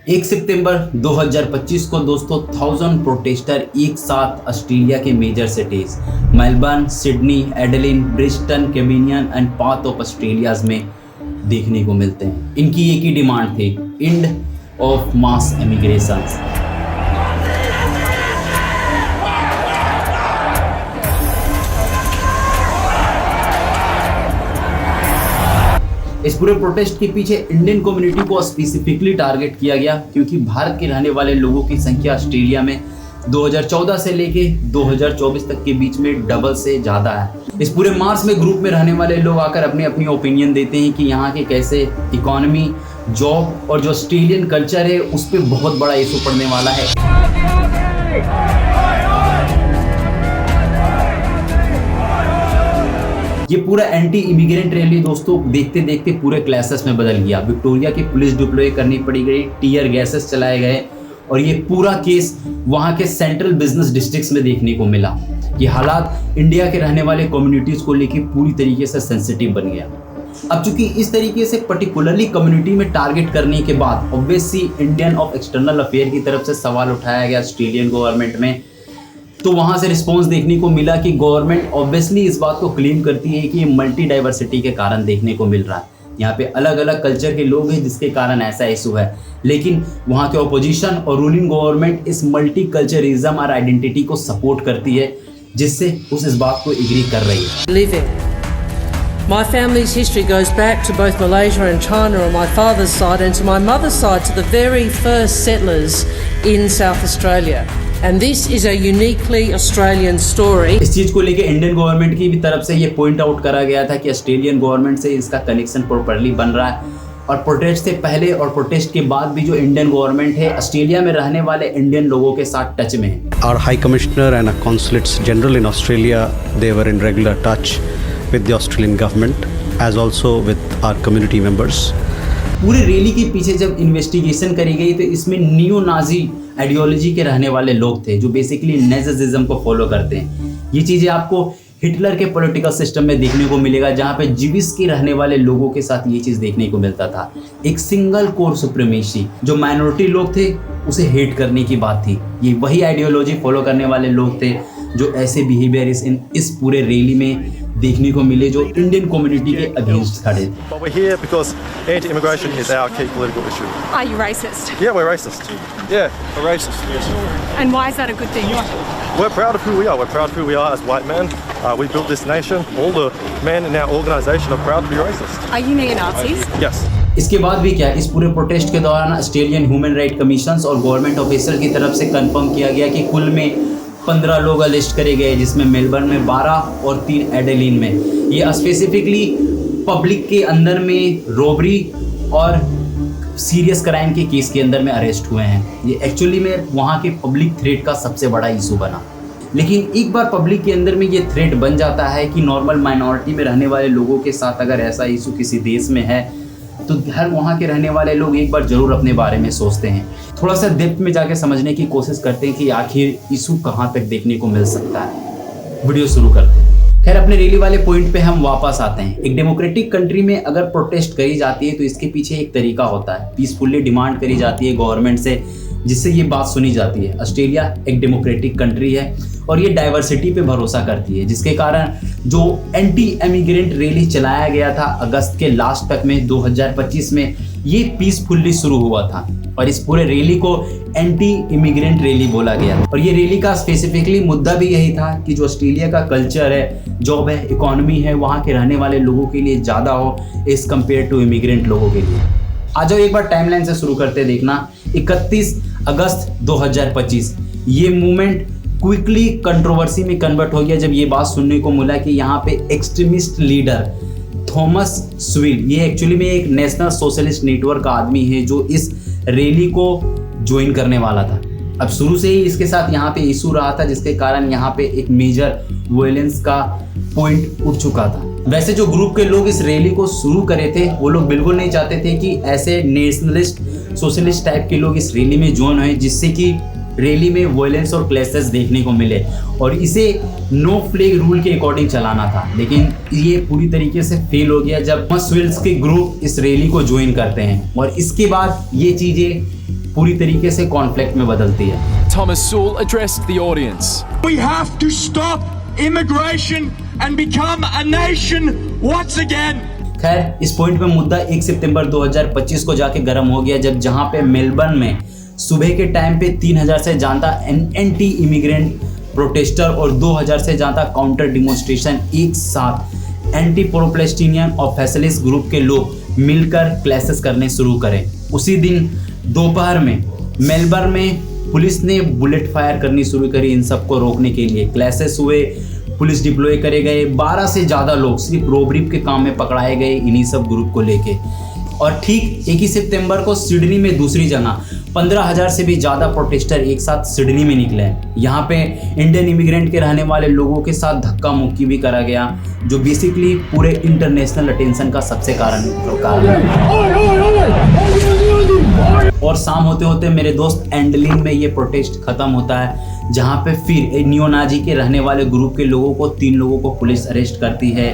1 सितंबर 2025 को दोस्तों 1000 प्रोटेस्टर एक साथ ऑस्ट्रेलिया के major cities Melbourne, Sydney, Adelaide, Brisbane, कैबिनियन एंड पार्ट ऑफ ऑस्ट्रेलियाज में देखने को मिलते हैं। इनकी एक ही डिमांड थी, एंड ऑफ मास इमिग्रेशन। इस पूरे प्रोटेस्ट के पीछे इंडियन कम्युनिटी को स्पेसिफिकली टारगेट किया गया क्योंकि भारत के रहने वाले लोगों की संख्या ऑस्ट्रेलिया में 2014 से लेके 2024 तक के बीच में डबल से ज़्यादा है। इस पूरे मार्च में ग्रुप में रहने वाले लोग आकर अपनी अपनी ओपिनियन देते हैं कि यहाँ के कैसे इकोनॉमी, जॉब और जो ऑस्ट्रेलियन कल्चर है उस पर बहुत बड़ा इशू पड़ने वाला है। ये पूरा एंटी इमिग्रेंट रैली दोस्तों देखते देखते पूरे क्लासेस में बदल गया। विक्टोरिया की पुलिस डिप्लॉय करनी पड़ी गई, टीयर गैसेस चलाए गए और ये पूरा केस वहाँ के सेंट्रल बिजनेस डिस्ट्रिक्ट्स में देखने को मिला। ये हालात इंडिया के रहने वाले कम्युनिटीज़ को लेके पूरी तरीके से सेंसिटिव बन गया। अब चूंकि इस तरीके से पर्टिकुलरली कम्युनिटी में टारगेट करने के बाद obviously Indian of external affair की तरफ से सवाल उठाया गया ऑस्ट्रेलियन गवर्नमेंट में, तो वहाँ से रिस्पॉन्स देखने को मिला कि गवर्नमेंट ऑब्वियसली इस बात को क्लेम करती है कि ये मल्टी डाइवर्सिटी के कारण देखने को मिल रहा है। यहाँ पे अलग अलग कल्चर के लोग हैं जिसके कारण ऐसा इशू है, लेकिन वहाँ के ऑपोजिशन और रूलिंग गवर्नमेंट इस मल्टी कल्चरिज्म और आइडेंटिटी को सपोर्ट करती है, जिससे उस इस बात को एग्री कर रही है। My family's history goes back to both Malaysia and China on my father's side and to my mother's side to the very first settlers in South Australia. And this is a uniquely Australian story. इस चीज़ को लेके Indian government की भी तरफ से ये point out करा गया था कि ऑस्ट्रेलियन गवर्नमेंट से इसका कनेक्शन प्रॉपर्ली बन रहा है और प्रोटेस्ट से पहले और प्रोटेस्ट के बाद भी जो इंडियन गवर्नमेंट है ऑस्ट्रेलिया में रहने वाले इंडियन लोगों के साथ टच में है। Our High Commissioner and our consulates general in Australia, they were in regular touch with the Australian government as also with our community members. पूरे रैली के पीछे जब इन्वेस्टिगेशन करी गई तो इसमें नियो नाजी आइडियोलॉजी के रहने वाले लोग थे जो बेसिकली नेज़िज्म को फॉलो करते हैं। ये चीज़ें आपको हिटलर के पॉलिटिकल सिस्टम में देखने को मिलेगा जहाँ पे जिविस के रहने वाले लोगों के साथ ये चीज़ देखने को मिलता था। एक सिंगल कोर सुप्रीमेसी, जो माइनॉरिटी लोग थे उसे हेट करने की बात थी। ये वही आइडियोलॉजी फॉलो करने वाले लोग थे जो ऐसे बिहेवियर इस पूरे रैली में देखने को मिले जो इंडियन कम्युनिटी के अगेंस्ट खड़े थे। But we're here because anti-immigration is our key political issue. Are you racist? Yeah, we're racist. Yeah, we're racist. Yes. And why is that a good thing? We're proud of who we are. We're proud of who we are as white men. We built this nation. All the men in our organisation are proud to be racist. Are you neo-Nazis? Yes. इसके बाद भी क्या, इस पूरे protest के दौरान Australian human right commission और government officer की तरफ से कंफर्म किया गया कि कुल में 15 लोग अरेस्ट करे गए, जिसमें मेलबर्न में 12 और 3 एडिलेड में। ये स्पेसिफिकली पब्लिक के अंदर में रॉबरी और सीरियस क्राइम के केस के अंदर में अरेस्ट हुए हैं। ये एक्चुअली में वहाँ के पब्लिक थ्रेट का सबसे बड़ा इशू बना। लेकिन एक बार पब्लिक के अंदर में ये थ्रेट बन जाता है कि नॉर्मल माइनॉरिटी में रहने वाले लोगों के साथ अगर ऐसा इशू किसी देश में है तो हर वहाँ के रहने वाले लोग एक बार ज़रूर अपने बारे में सोचते हैं, थोड़ा सा डेप्थ में जाके समझने की कोशिश करते हैं कि आखिर इशू कहाँ तक देखने को मिल सकता है। वीडियो शुरू करते हैं। खैर, अपने रैली वाले पॉइंट पे हम वापस आते हैं। एक डेमोक्रेटिक कंट्री में अगर प्रोटेस्ट करी जाती है तो इसके पीछे एक तरीका होता है, पीसफुली डिमांड करी जाती है गवर्नमेंट से, जिससे ये बात सुनी जाती है। ऑस्ट्रेलिया एक डेमोक्रेटिक कंट्री है और ये डाइवर्सिटी पे भरोसा करती है, जिसके कारण जो एंटी इमिग्रेंट रैली चलाया गया था अगस्त के लास्ट तक में 2025 में, ये पीसफुली शुरू हुआ था और इस पूरे रैली को एंटी इमिग्रेंट रैली बोला गया। और ये रैली का स्पेसिफिकली मुद्दा भी यही था कि जो ऑस्ट्रेलिया का कल्चर है, जॉब है, इकोनॉमी है, वहाँ के रहने वाले लोगों के लिए ज़्यादा हो एज कम्पेयर टू इमिग्रेंट लोगों के लिए। आ जाओ एक बार टाइमलाइन से शुरू करते देखना। 31 अगस्त 2025 ये मूवमेंट क्विकली कंट्रोवर्सी में कन्वर्ट हो गया जब ये बात सुनने को मिला कि यहाँ पे एक्सट्रीमिस्ट लीडर थॉमस स्विल, ये एक्चुअली में एक नेशनल सोशलिस्ट नेटवर्क का आदमी है जो इस रैली को ज्वाइन करने वाला था। अब शुरू से ही इसके साथ यहाँ पे इशू रहा था, जिसके कारण यहाँ पे एक मेजर वायलेंस का पॉइंट उठ चुका था। वैसे जो ग्रुप के लोग इस रैली को शुरू करे थे वो लोग बिल्कुल नहीं चाहते थे कि ऐसे नेशनलिस्ट सोशलिस्ट टाइप के लोग इस रैली में ज्वाइन हुए, जिससे कि रैली में वायलेंस और क्लैशेस देखने को मिले और इसे नो फ्लैग रूल के अकॉर्डिंग चलाना था, लेकिन ये पूरी तरीके से फेल हो गया जब थॉमस वेल्स के ग्रुप इस रैली को ज्वाइन करते हैं और इसके बाद ये चीज़ें पूरी तरीके से कॉन्फ्लिक्ट में बदलती है। Thomas Sowell addressed the audience. We have to stop immigration and become a nation once again. खैर, इस पॉइंट पे मुद्दा 1 सितंबर 2025 को जाके गर्म हो गया जब जहां पे मेलबर्न में सुबह के टाइम पे 3000 से ज़्यादा एंटी इमिग्रेंट प्रोटेस्टर और 2000 से ज़्यादा काउंटर डिमोन्स्ट्रेशन एक साथ एंटी प्रो पैलेस्टीनियन और फैसलिस्ट ग्रुप के लोग मिलकर क्लैशेस करने शुरू करें। उसी दिन दोपहर में मेलबर्न में पुलिस ने बुलेट फायर करनी शुरू करी इन सबको रोकने के लिए। क्लैशेस हुए, पुलिस डिप्लॉय करे गए, 12 से ज़्यादा लोग सिर्फ रोबरी के काम में पकड़ाए गए इन्हीं सब ग्रुप को लेके। और ठीक 1 ही सितंबर को सिडनी में दूसरी जगह 15,000 से भी ज़्यादा प्रोटेस्टर एक साथ सिडनी में निकले। यहाँ पे इंडियन इमिग्रेंट के रहने वाले लोगों के साथ धक्का मुक्की भी करा गया, जो बेसिकली पूरे इंटरनेशनल अटेंशन का सबसे कारण और शाम होते होते मेरे दोस्त एंडलिन में ये प्रोटेस्ट खत्म होता है, जहाँ पे फिर नियोनाजी के रहने वाले ग्रुप के लोगों को 3 लोगों को पुलिस अरेस्ट करती है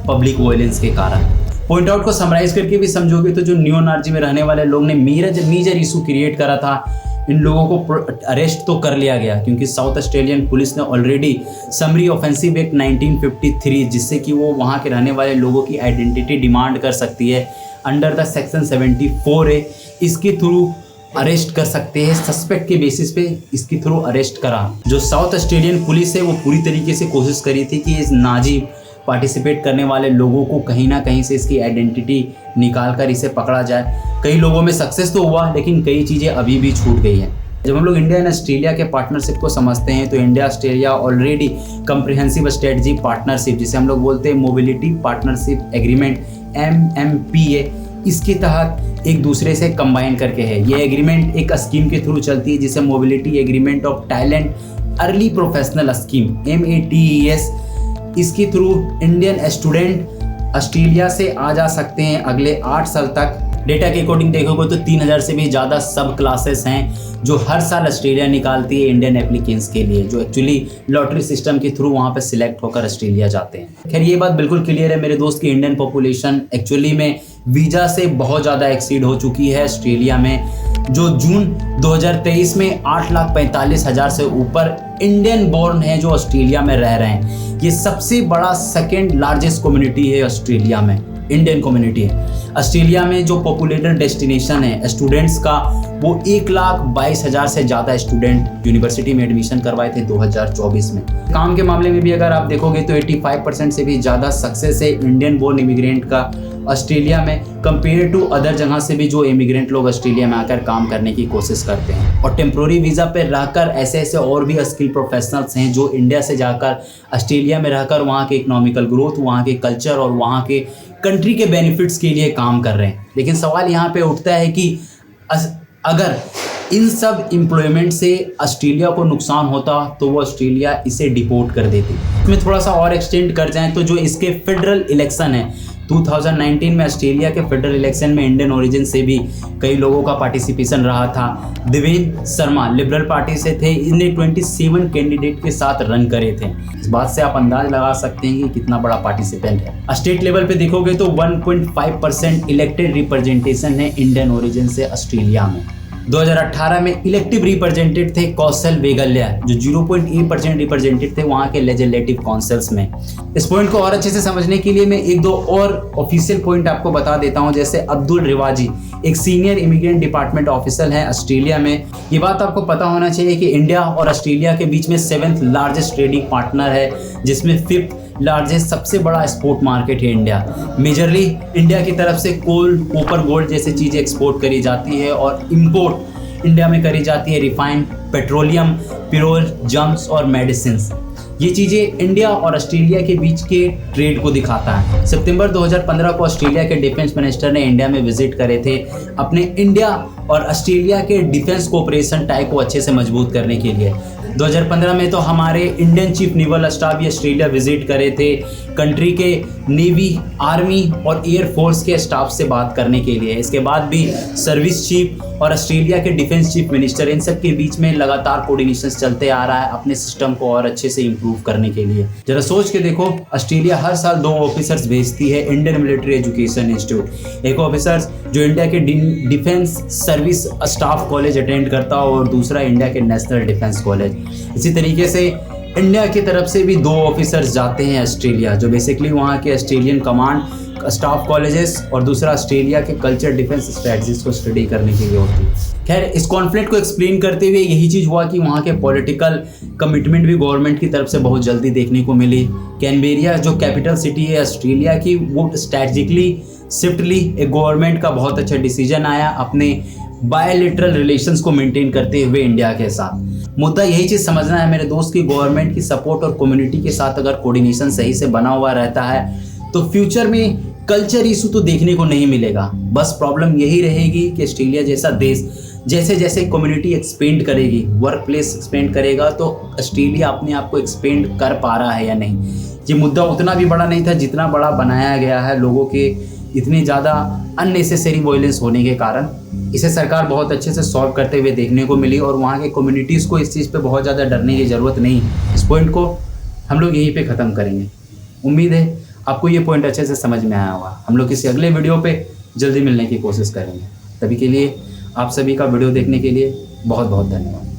पब्लिक वायलेंस के कारण। पॉइंट आउट को समराइज करके भी समझोगे तो जो नियोनाजी में रहने वाले लोग ने मेजर इशू क्रिएट करा था, इन लोगों को अरेस्ट तो कर लिया गया क्योंकि साउथ ऑस्ट्रेलियन पुलिस ने ऑलरेडी समरी ऑफेंसिव एक्ट 1953 जिससे कि वो वहाँ के रहने वाले लोगों की आइडेंटिटी डिमांड कर सकती है अंडर द सेक्शन 74 है, इसके थ्रू अरेस्ट कर सकते हैं। सस्पेक्ट के बेसिस पे इसके थ्रू अरेस्ट करा। जो साउथ ऑस्ट्रेलियन पुलिस है वो पूरी तरीके से कोशिश करी थी कि इस नाजी पार्टिसिपेट करने वाले लोगों को कहीं ना कहीं से इसकी आइडेंटिटी निकाल कर इसे पकड़ा जाए। कई लोगों में सक्सेस तो हुआ लेकिन कई चीज़ें अभी भी छूट गई हैं। जब हम लोग इंडिया एंड ऑस्ट्रेलिया के पार्टनरशिप को समझते हैं तो India Australia already comprehensive strategy partnership जिसे हम लोग बोलते हैं मोबिलिटी पार्टनरशिप एग्रीमेंट MMPA, इसके तहत एक दूसरे से कंबाइन करके है। ये एग्रीमेंट एक स्कीम के थ्रू चलती है जिसे mobility agreement of talent early professional scheme MATES। इसके थ्रू इंडियन स्टूडेंट ऑस्ट्रेलिया से आ जा सकते हैं अगले 8 साल तक। डेटा के अकॉर्डिंग देखोगे तो 3000 से भी ज़्यादा सब क्लासेस हैं जो हर साल ऑस्ट्रेलिया निकालती है इंडियन एप्लीकेंट्स के लिए, जो एक्चुअली लॉटरी सिस्टम के थ्रू वहाँ पे सिलेक्ट होकर ऑस्ट्रेलिया जाते हैं। खैर ये बात बिल्कुल क्लियर है मेरे दोस्त की इंडियन पॉपुलेशन एक्चुअली में वीज़ा से बहुत ज़्यादा एक्सीड हो चुकी है ऑस्ट्रेलिया में, जो जून 2023 में 8,45,000 से ऊपर इंडियन बोर्न है जो ऑस्ट्रेलिया में रह रहे हैं। ये सबसे बड़ा सेकेंड लार्जेस्ट कम्युनिटी है ऑस्ट्रेलिया में, इंडियन कम्युनिटी है। ऑस्ट्रेलिया में जो पॉपुलेटेड डेस्टिनेशन है स्टूडेंट्स का वो 1,22,000 से ज़्यादा स्टूडेंट यूनिवर्सिटी में एडमिशन करवाए थे 2024 में। काम के मामले में भी अगर आप देखोगे तो 85% से भी ज़्यादा सक्सेस है इंडियन बोर्न इमिग्रेंट का ऑस्ट्रेलिया में कंपेयर टू अदर जगह से भी जो इमिग्रेंट लोग ऑस्ट्रेलिया में आकर काम करने की कोशिश करते हैं। और टेम्प्रोरी वीज़ा पे रहकर ऐसे और भी स्किल प्रोफेशनल्स हैं जो इंडिया से जाकर ऑस्ट्रेलिया में रहकर वहाँ के इकोनॉमिकल ग्रोथ, वहाँ के कल्चर और वहाँ के कंट्री के बेनिफिट्स के लिए काम कर रहे हैं। लेकिन सवाल यहाँ पे उठता है कि अगर इन सब एम्प्लॉयमेंट से ऑस्ट्रेलिया को नुकसान होता तो वो ऑस्ट्रेलिया इसे डिपोर्ट कर देती। इसमें थोड़ा सा और एक्सटेंड कर जाएं तो जो इसके फेडरल इलेक्शन है 2019 में ऑस्ट्रेलिया के फेडरल इलेक्शन में इंडियन ओरिजिन से भी कई लोगों का पार्टिसिपेशन रहा था। देवेंद्र शर्मा लिबरल पार्टी से थे, इन्हें 27 कैंडिडेट के साथ रन करे थे। इस बात से आप अंदाज लगा सकते हैं कि कितना बड़ा पार्टिसिपेंट है। स्टेट लेवल पे देखोगे तो 1.5% इलेक्टेड रिप्रेजेंटेशन है इंडियन ओरिजिन से ऑस्ट्रेलिया में। 2018 में इलेक्टिव रिप्रेजेंटेड थे कौशल वेगल्या जो 0.8% रिप्रेजेंटेड थे वहाँ के लेजिस्लेटिव काउंसिल्स में। इस पॉइंट को और अच्छे से समझने के लिए मैं 1-2 और ऑफिशियल पॉइंट आपको बता देता हूँ। जैसे अब्दुल रिवाजी एक सीनियर इमिग्रेंट डिपार्टमेंट ऑफिसर है ऑस्ट्रेलिया में। ये बात आपको पता होना चाहिए कि इंडिया और ऑस्ट्रेलिया के बीच में 7th लार्जेस्ट ट्रेडिंग पार्टनर है, जिसमें 5th लार्जेस्ट सबसे बड़ा एक्सपोर्ट मार्केट है इंडिया। मेजरली इंडिया की तरफ से कोल, कॉपर, गोल्ड जैसी चीज़ें एक्सपोर्ट करी जाती है और इंपोर्ट इंडिया में करी जाती है रिफाइंड पेट्रोलियम, पिरोल, जम्स और मेडिसिन्स। ये चीज़ें इंडिया और ऑस्ट्रेलिया के बीच के ट्रेड को दिखाता है। सितंबर 2015 को ऑस्ट्रेलिया के डिफेंस मिनिस्टर ने इंडिया में विजिट करे थे अपने इंडिया और ऑस्ट्रेलिया के डिफेंस कोऑपरेशन टाई को अच्छे से मजबूत करने के लिए। 2015 में तो हमारे इंडियन चीफ नेवल स्टाफ भी ऑस्ट्रेलिया विजिट करे थे कंट्री के नेवी, आर्मी और एयरफोर्स के स्टाफ से बात करने के लिए। इसके बाद भी सर्विस चीफ और ऑस्ट्रेलिया के डिफेंस चीफ मिनिस्टर, इन सब के बीच में लगातार कोऑर्डिनेशन चलते आ रहा है अपने सिस्टम को और अच्छे से इम्प्रूव करने के लिए। जरा सोच के देखो, ऑस्ट्रेलिया हर साल 2 ऑफिसर्स भेजती है इंडियन मिलिट्री एजुकेशन इंस्टीट्यूट। एक ऑफिसर जो इंडिया के defence service staff college attend करता हो और दूसरा इंडिया के नेशनल डिफेंस कॉलेज। इसी तरीके से इंडिया की तरफ से भी 2 ऑफिसर्स जाते हैं ऑस्ट्रेलिया, जो बेसिकली वहाँ के ऑस्ट्रेलियन कमांड स्टाफ कॉलेजेस और दूसरा ऑस्ट्रेलिया के कल्चर डिफेंस स्ट्रेटजीज को स्टडी करने के लिए होती है। खैर, इस कॉन्फ्लिक्ट को एक्सप्लेन करते हुए यही चीज़ हुआ कि वहाँ के पॉलिटिकल कमिटमेंट भी गवर्नमेंट की तरफ से बहुत जल्दी देखने को मिली। कैनबेरिया जो कैपिटल सिटी है ऑस्ट्रेलिया की, वो स्ट्रैटेजिकली शिफ्टली एक गवर्नमेंट का बहुत अच्छा डिसीजन आया अपने बायलैटरल रिलेशंस को मेंटेन करते हुए इंडिया के साथ। मुद्दा यही चीज़ समझना है मेरे दोस्त की गवर्नमेंट की सपोर्ट और कम्युनिटी के साथ अगर कोऑर्डिनेशन सही से बना हुआ रहता है तो फ्यूचर में कल्चर इशू तो देखने को नहीं मिलेगा। बस प्रॉब्लम यही रहेगी कि ऑस्ट्रेलिया जैसा देश जैसे जैसे कम्युनिटी एक्सपेंड करेगी, वर्क प्लेस एक्सपेंड करेगा, तो ऑस्ट्रेलिया अपने आप को एक्सपेंड कर पा रहा है या नहीं। ये मुद्दा उतना भी बड़ा नहीं था जितना बड़ा बनाया गया है लोगों के इतनी ज़्यादा अननेसेसरी वायलेंस होने के कारण। इसे सरकार बहुत अच्छे से सॉल्व करते हुए देखने को मिली और वहाँ के कम्युनिटीज़ को इस चीज़ पे बहुत ज़्यादा डरने की ज़रूरत नहीं। इस पॉइंट को हम लोग यहीं पे ख़त्म करेंगे। उम्मीद है आपको ये पॉइंट अच्छे से समझ में आया होगा। हम लोग किसी अगले वीडियो पे जल्दी मिलने की कोशिश करेंगे। तभी के लिए आप सभी का वीडियो देखने के लिए बहुत बहुत धन्यवाद।